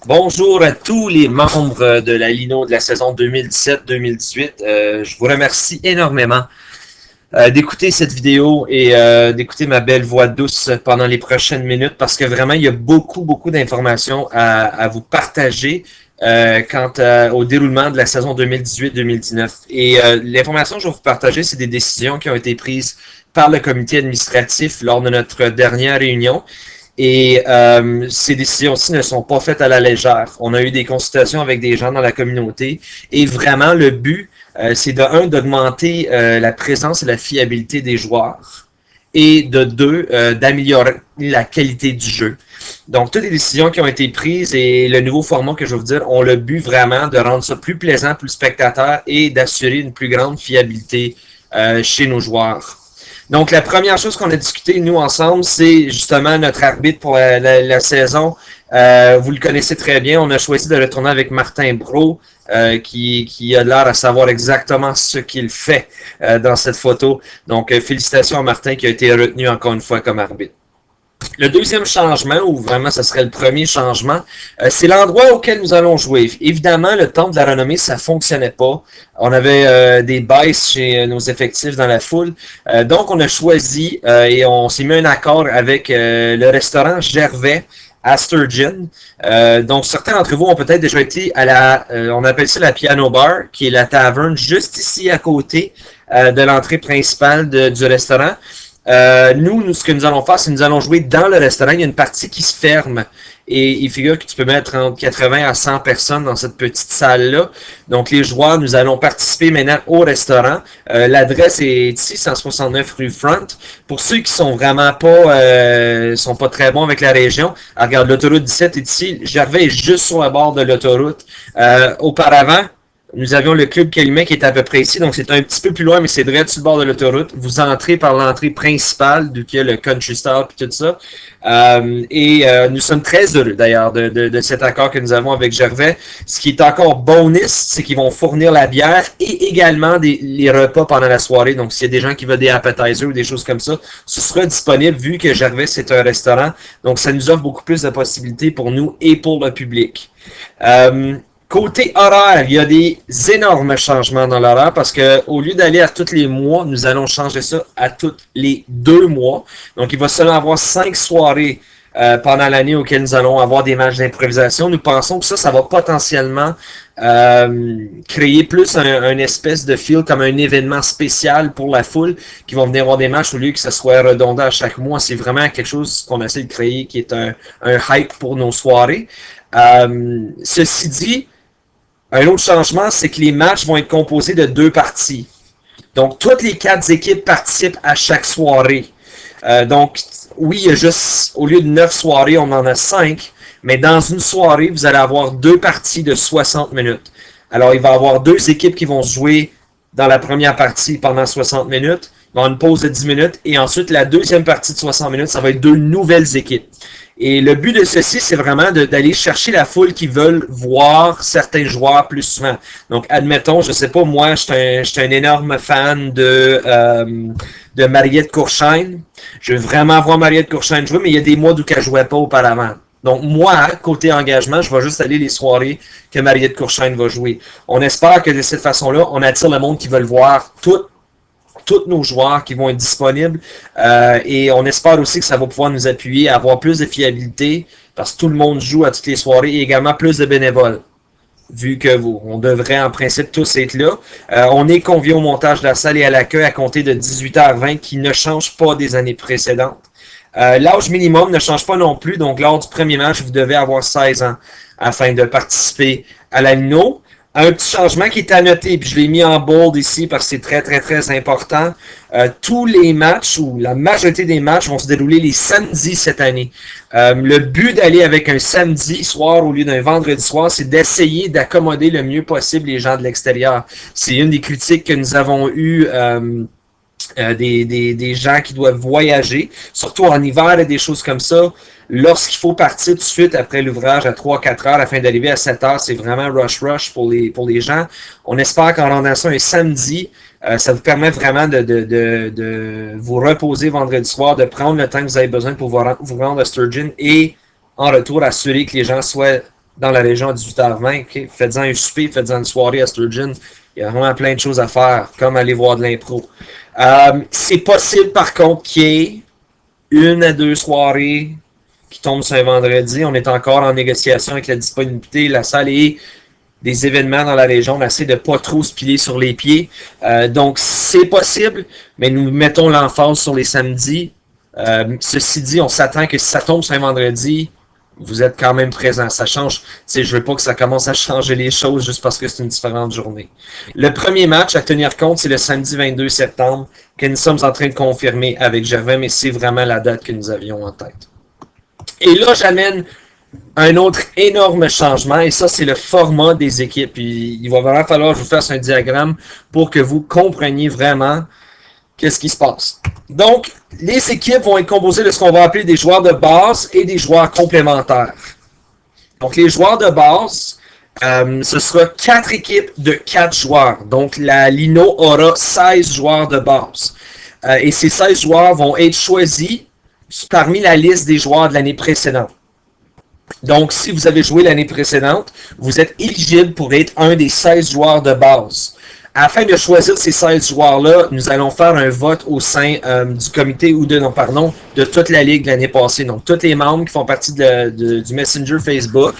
Bonjour à tous les membres de la Lino de la saison 2017-2018. Je vous remercie énormément d'écouter cette vidéo et d'écouter ma belle voix douce pendant les prochaines minutes parce que vraiment, il y a beaucoup d'informations à vous partager quant au déroulement de la saison 2018-2019. Et l'information que je vais vous partager, c'est des décisions qui ont été prises par le comité administratif lors de notre dernière réunion. Et ces décisions-ci ne sont pas faites à la légère. On a eu des consultations avec des gens dans la communauté et vraiment le but, c'est d'augmenter la présence et la fiabilité des joueurs et de deux, d'améliorer la qualité du jeu. Donc, toutes les décisions qui ont été prises et le nouveau format que je vais vous dire ont le but vraiment de rendre ça plus plaisant pour le spectateur et d'assurer une plus grande fiabilité chez nos joueurs. Donc, la première chose qu'on a discuté, nous, ensemble, c'est justement notre arbitre pour la saison. Vous le connaissez très bien. On a choisi de le tourner avec Martin Brault, qui a l'air à savoir exactement ce qu'il fait dans cette photo. Donc, félicitations à Martin qui a été retenu encore une fois comme arbitre. Le deuxième changement, ou vraiment ce serait le premier changement, c'est l'endroit auquel nous allons jouer. Évidemment, le Temple de la Renommée, ça fonctionnait pas. On avait des baisses chez nos effectifs dans la foule. Donc, on a choisi et on s'est mis un accord avec le restaurant Gervais à Sturgeon. Donc, certains d'entre vous ont peut-être déjà été à on appelle ça la Piano Bar, qui est la taverne juste ici à côté de l'entrée principale du restaurant. Nous, ce que nous allons faire, c'est que nous allons jouer dans le restaurant. Il y a une partie qui se ferme et il figure que tu peux mettre entre 80 à 100 personnes dans cette petite salle-là. Donc, les joueurs, nous allons participer maintenant au restaurant. L'adresse est ici, 169 rue Front. Pour ceux qui sont vraiment pas très bons avec la région, regarde, l'autoroute 17 est ici. Gervais est juste sur le bord de l'autoroute. Auparavant, nous avions le club Calumet qui est à peu près ici, donc c'est un petit peu plus loin, mais c'est direct sur le bord de l'autoroute. Vous entrez par l'entrée principale, d'où il y a le Country Star et tout ça. Nous sommes très heureux d'ailleurs de cet accord que nous avons avec Gervais. Ce qui est encore bonus, c'est qu'ils vont fournir la bière et également les repas pendant la soirée. Donc s'il y a des gens qui veulent des appetizers ou des choses comme ça, ce sera disponible vu que Gervais c'est un restaurant. Donc ça nous offre beaucoup plus de possibilités pour nous et pour le public. Côté horaire, il y a des énormes changements dans l'horaire parce que au lieu d'aller à tous les mois, nous allons changer ça à tous les 2 mois. Donc, il va seulement avoir 5 soirées pendant l'année auxquelles nous allons avoir des matchs d'improvisation. Nous pensons que ça va potentiellement créer plus un espèce de feel comme un événement spécial pour la foule qui vont venir voir des matchs au lieu que ce soit redondant à chaque mois. C'est vraiment quelque chose qu'on essaie de créer qui est un hype pour nos soirées. Ceci dit, un autre changement, c'est que les matchs vont être composés de 2 parties. Donc, toutes les 4 équipes participent à chaque soirée. Donc, oui, il y a juste, au lieu de 9 soirées, on en a 5. Mais dans une soirée, vous allez avoir 2 parties de 60 minutes. Alors, il va y avoir 2 équipes qui vont se jouer dans la première partie pendant 60 minutes. Il va y avoir une pause de 10 minutes. Et ensuite, la deuxième partie de 60 minutes, ça va être 2 nouvelles équipes. Et le but de ceci, c'est vraiment d'aller chercher la foule qui veulent voir certains joueurs plus souvent. Donc, admettons, je sais pas, moi, je suis un énorme fan de Mariette Courchaine. Je veux vraiment voir Mariette Courchaine jouer, mais il y a des mois où elle jouait pas auparavant. Donc, moi, côté engagement, je vais juste aller les soirées que Mariette Courchaine va jouer. On espère que de cette façon-là, on attire le monde qui veut le voir tous nos joueurs qui vont être disponibles et on espère aussi que ça va pouvoir nous appuyer à avoir plus de fiabilité parce que tout le monde joue à toutes les soirées et également plus de bénévoles vu que on devrait en principe tous être là. On est conviés au montage de la salle et à l'accueil à compter de 18h20 qui ne change pas des années précédentes. L'âge minimum ne change pas non plus, donc lors du premier match, vous devez avoir 16 ans afin de participer à la Lino. Un petit changement qui est à noter, puis je l'ai mis en bold ici parce que c'est très important. Tous les matchs, ou la majorité des matchs, vont se dérouler les samedis cette année. Le but d'aller avec un samedi soir au lieu d'un vendredi soir, c'est d'essayer d'accommoder le mieux possible les gens de l'extérieur. C'est une des critiques que nous avons eues des gens qui doivent voyager, surtout en hiver et des choses comme ça. Lorsqu'il faut partir tout de suite après l'ouvrage à 3-4 heures afin d'arriver à 7 heures, c'est vraiment rush pour les gens. On espère qu'en rendant ça un samedi, ça vous permet vraiment de vous reposer vendredi soir, de prendre le temps que vous avez besoin pour vous rendre à Sturgeon et en retour assurer que les gens soient dans la région à 18h20, okay? Faites-en un souper, faites-en une soirée à Sturgeon. Il y a vraiment plein de choses à faire, comme aller voir de l'impro. C'est possible, par contre, qu'il y ait 1 à 2 soirées qui tombent sur un vendredi. On est encore en négociation avec la disponibilité, la salle et des événements dans la région. On essaie de ne pas trop se piler sur les pieds. Donc, c'est possible, mais nous mettons l'emphase sur les samedis. Ceci dit, on s'attend que si ça tombe sur un vendredi, vous êtes quand même présent. Ça change. Je veux pas que ça commence à changer les choses juste parce que c'est une différente journée. Le premier match à tenir compte, c'est le samedi 22 septembre que nous sommes en train de confirmer avec Gervais, mais c'est vraiment la date que nous avions en tête. Et là, j'amène un autre énorme changement, et ça, c'est le format des équipes. Il va vraiment falloir que je vous fasse un diagramme pour que vous compreniez vraiment qu'est-ce qui se passe. Donc, les équipes vont être composées de ce qu'on va appeler des joueurs de base et des joueurs complémentaires. Donc, les joueurs de base, ce sera 4 équipes de 4 joueurs. Donc, la Lino aura 16 joueurs de base. Et ces 16 joueurs vont être choisis parmi la liste des joueurs de l'année précédente. Donc, si vous avez joué l'année précédente, vous êtes éligible pour être un des 16 joueurs de base. Afin de choisir ces 16 joueurs-là, nous allons faire un vote au sein du comité ou de toute la ligue l'année passée. Donc, tous les membres qui font partie du Messenger Facebook,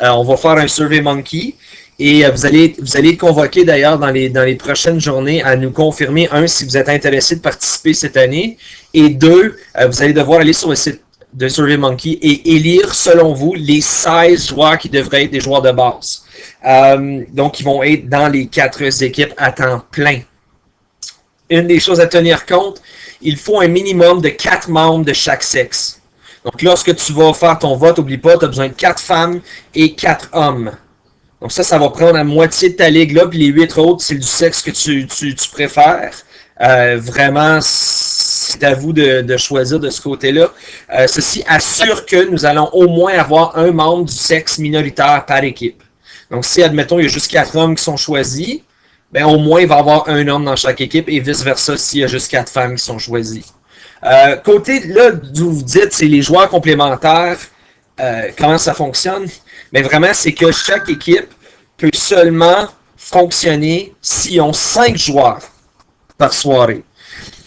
on va faire un Survey Monkey. Et vous allez être convoqués d'ailleurs dans les prochaines journées à nous confirmer, un, si vous êtes intéressé de participer cette année, et deux, vous allez devoir aller sur le site de Survey Monkey et élire, selon vous, les 16 joueurs qui devraient être des joueurs de base. Donc, ils vont être dans les 4 équipes à temps plein. Une des choses à tenir compte, il faut un minimum de 4 membres de chaque sexe. Donc, lorsque tu vas faire ton vote, n'oublie pas, tu as besoin de 4 femmes et 4 hommes. Donc ça va prendre la moitié de ta ligue là, puis les 8 autres, c'est du sexe que tu préfères. Vraiment, c'est à vous de choisir de ce côté-là. Ceci assure que nous allons au moins avoir un membre du sexe minoritaire par équipe. Donc si, admettons, il y a juste 4 hommes qui sont choisis, ben au moins il va y avoir un homme dans chaque équipe et vice-versa s'il y a juste 4 femmes qui sont choisies. Côté là d'où vous dites, c'est les joueurs complémentaires, comment ça fonctionne? Mais vraiment, c'est que chaque équipe peut seulement fonctionner s'ils ont 5 joueurs par soirée.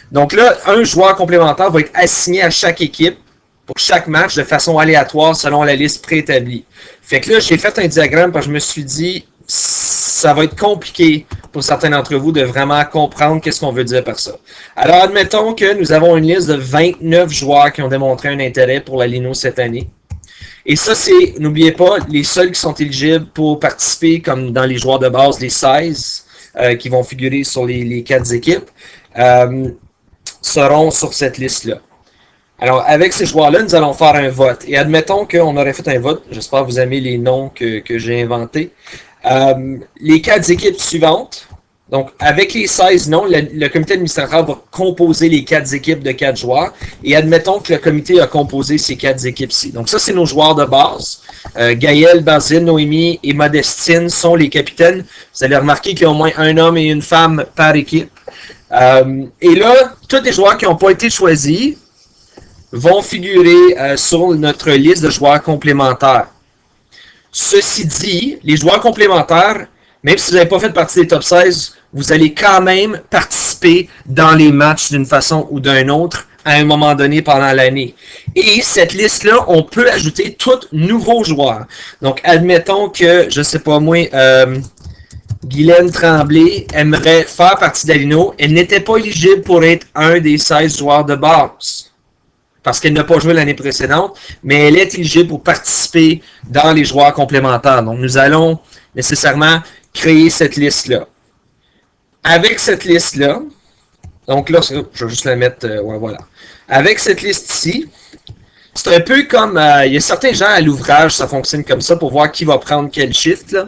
Donc là, un joueur complémentaire va être assigné à chaque équipe pour chaque match de façon aléatoire selon la liste préétablie. Fait que là, j'ai fait un diagramme parce que je me suis dit, ça va être compliqué pour certains d'entre vous de vraiment comprendre qu'est-ce qu'on veut dire par ça. Alors, admettons que nous avons une liste de 29 joueurs qui ont démontré un intérêt pour la Lino cette année. Et ça, c'est, n'oubliez pas, les seuls qui sont éligibles pour participer, comme dans les joueurs de base, les 16 qui vont figurer sur les 4 équipes, seront sur cette liste-là. Alors, avec ces joueurs-là, nous allons faire un vote. Et admettons qu'on aurait fait un vote, j'espère que vous aimez les noms que j'ai inventés. Les 4 équipes suivantes, donc avec les 16 noms, le comité administrateur va composer les 4 équipes de 4 joueurs. Et admettons que le comité a composé ces 4 équipes-ci. Donc ça, c'est nos joueurs de base. Gaël, Basile, Noémie et Modestine sont les capitaines. Vous allez remarquer qu'il y a au moins un homme et une femme par équipe. Et là, tous les joueurs qui n'ont pas été choisis vont figurer sur notre liste de joueurs complémentaires. Ceci dit, les joueurs complémentaires, même si vous n'avez pas fait partie des top 16, vous allez quand même participer dans les matchs d'une façon ou d'une autre à un moment donné pendant l'année. Et cette liste-là, on peut ajouter tous nouveaux joueurs. Donc, admettons que, je ne sais pas moi, Guylaine Tremblay aimerait faire partie de la Lino. Elle n'était pas éligible pour être un des 16 joueurs de base, parce qu'elle n'a pas joué l'année précédente, mais elle est éligible pour participer dans les joueurs complémentaires. Donc, nous allons nécessairement créer cette liste-là. Avec cette liste-là, donc là, je vais juste la mettre, ouais, voilà. Avec cette liste-ci, c'est un peu comme, il y a certains gens à l'ouvrage, ça fonctionne comme ça, pour voir qui va prendre quel shift, là.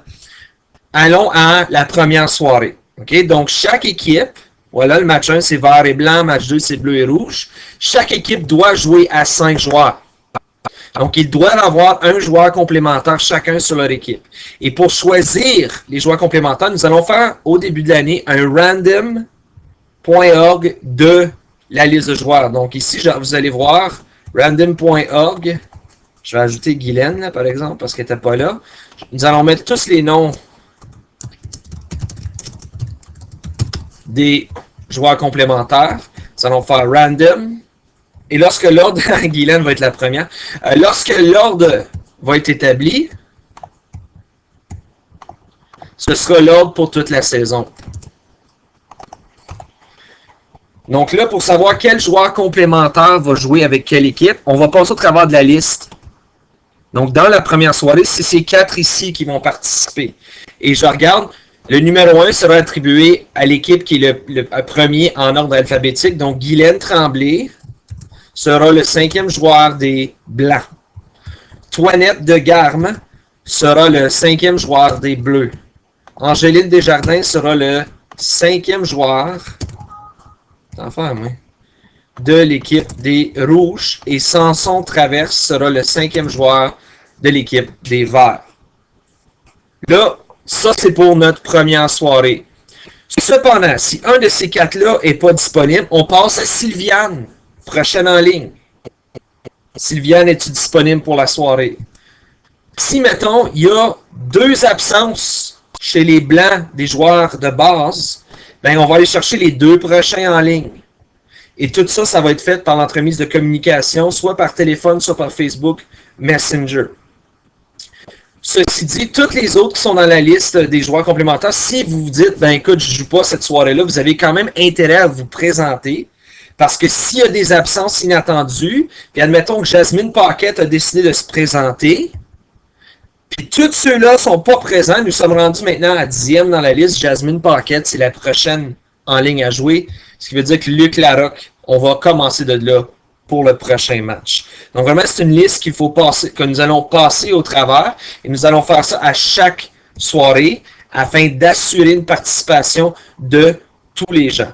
Allons à la première soirée. OK? Donc, chaque équipe, voilà, le match 1, c'est vert et blanc, match 2, c'est bleu et rouge. Chaque équipe doit jouer à 5 joueurs. Donc, ils doivent avoir un joueur complémentaire chacun sur leur équipe. Et pour choisir les joueurs complémentaires, nous allons faire au début de l'année un random.org de la liste de joueurs. Donc, ici, vous allez voir random.org Je vais ajouter Guylaine, là, par exemple, parce qu'elle n'était pas là. Nous allons mettre tous les noms des joueurs complémentaires. Nous allons faire random. Et lorsque l'ordre, Guylaine va être la première, lorsque l'ordre va être établi, ce sera l'ordre pour toute la saison. Donc là, pour savoir quel joueur complémentaire va jouer avec quelle équipe, on va passer au travers de la liste. Donc dans la première soirée, c'est ces 4 ici qui vont participer. Et je regarde, le numéro 1 sera attribué à l'équipe qui est le premier en ordre alphabétique. Donc Guylaine Tremblay sera le 5e joueur des Blancs. Toinette de Garme sera le 5e joueur des Bleus. Angéline Desjardins sera le 5e joueur de l'équipe des Rouges. Et Samson Traverse sera le 5e joueur de l'équipe des Verts. Là, ça c'est pour notre première soirée. Cependant, si un de ces 4-là n'est pas disponible, on passe à Sylviane, prochaine en ligne. Sylviane, es-tu disponible pour la soirée? Si, mettons, il y a 2 absences chez les Blancs des joueurs de base, ben on va aller chercher les 2 prochains en ligne. Et tout ça, ça va être fait par l'entremise de communication, soit par téléphone, soit par Facebook Messenger. Ceci dit, toutes les autres qui sont dans la liste des joueurs complémentaires, si vous vous dites, ben écoute, je ne joue pas cette soirée-là, vous avez quand même intérêt à vous présenter. Parce que s'il y a des absences inattendues, puis admettons que Jasmine Paquette a décidé de se présenter, puis tous ceux-là ne sont pas présents, nous sommes rendus maintenant à 10e dans la liste. Jasmine Paquette, c'est la prochaine en ligne à jouer, ce qui veut dire que Luc Larocque, on va commencer de là pour le prochain match. Donc vraiment, c'est une liste qu'il faut passer, que nous allons passer au travers, et nous allons faire ça à chaque soirée, afin d'assurer une participation de tous les gens.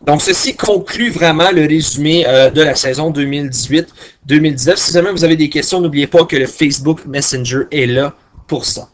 Donc, ceci conclut vraiment le résumé de la saison 2018-2019. Si jamais vous avez des questions, n'oubliez pas que le Facebook Messenger est là pour ça.